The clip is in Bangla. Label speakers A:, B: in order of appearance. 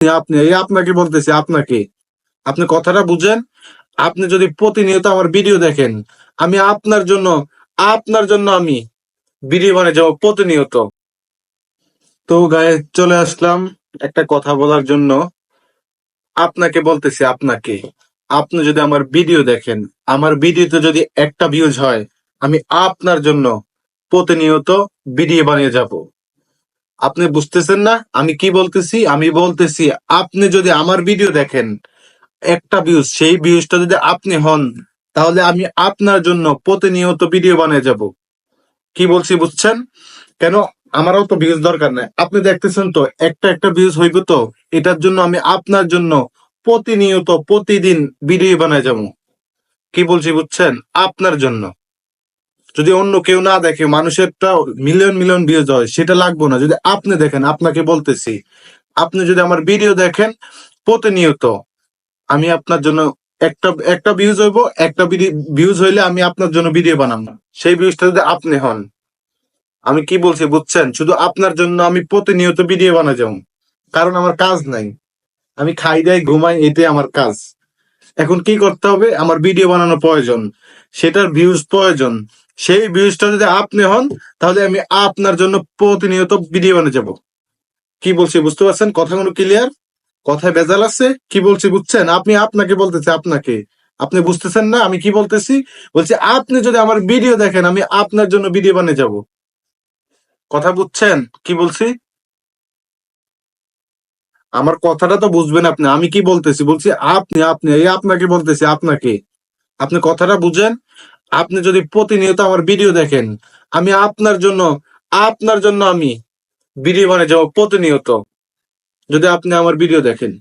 A: আপনি আপনাকে বলতেছি, আপনাকে, আপনি কথাটা বুঝেন। আপনি যদি প্রতিনিয়ত আমার ভিডিও দেখেন, আমি আপনার জন্য আমি ভিডিও বানিয়ে যাবো প্রতিনিয়ত। তো গায়ে চলে আসলাম একটা কথা বলার জন্য। আপনাকে বলতেছি, আপনাকে, আপনি যদি আমার ভিডিও দেখেন, আমার ভিডিওতে যদি একটা ভিউজ হয়, আমি আপনার জন্য প্রতিনিয়ত ভিডিও বানিয়ে যাব। আপনি বুঝতেছেন না আমি কি বলতেছি? আমি বলতেছি, আপনি যদি আমার ভিডিও দেখেন, একটা ভিউজ, সেই ভিউজটা যদি আপনি হন, তাহলে আমি আপনার জন্য প্রতিনিয়ত ভিডিও বানিয়ে যাব। কি বলছি বুঝছেন? কেন? আমারও তো ভিউজ দরকার নাই, আপনি দেখতেছেন তো একটা একটা ভিউজ হইব, তো এটার জন্য আমি আপনার জন্য প্রতিনিয়ত প্রতিদিন ভিডিও বানায় যাবো। কি বলছি বুঝছেন? আপনার জন্য। যদি অন্য কেউ না দেখে, মানুষেরটা মিলিয়ন মিলিয়ন ভিউজ হয়, সেটা লাগবো না। যদি আপনি দেখেন, আপনাকে বলতেছি, আপনি যদি আমার ভিডিও দেখেন প্রতিনিয়ত, আমি আপনার জন্য একটা একটা ভিউজ হইব, একটা ভিউজ হইলে আমি আপনার জন্য ভিডিও বানাবো। সেই ভিউজটা যদি আপনি হন, আমি কি বলছি বুঝছেন? শুধু আপনার জন্য আমি প্রতিনিয়ত ভিডিও বানাই যাবো। কারণ আমার কাজ নাই, আমি খাই দাই ঘুমাই, এটাই আমার কাজ। এখন কি করতে হবে? আমার ভিডিও বানানো প্রয়োজন, সেটার ভিউজ প্রয়োজন। সেই ভিউজটা যদি আপনি হন, তাহলে আমি আপনার জন্য প্রতিনিয়ত ভিডিও বানিয়ে যাব। কি বলছি বুঝতে পারছেন? কথাগুলো ক্লিয়ার? কথায় ভেজাল আছে? কি বলছি বুঝছেন? আপনি আপনাকে বলতেছে, আপনাকে, আপনি বুঝতেছেন না আমি কি বলতেছি? বলছি, আপনি যদি আমার ভিডিও দেখেন, আমি আপনার জন্য ভিডিও বানিয়ে যাব। কথা বুঝছেন কি বলছি? আমার কথাটা তো বুঝবেন আপনি। আমি কি বলতেছি? বলছি আপনাকে বলতেছি, আপনাকে, আপনি কথাটা বুঝেন। আপনি যদি প্রতিনিয়ত আমার ভিডিও দেখেন, আমি আপনার জন্য আমি ভিডিও বানিয়ে যাবো প্রতিনিয়ত, যদি আপনি আমার ভিডিও দেখেন।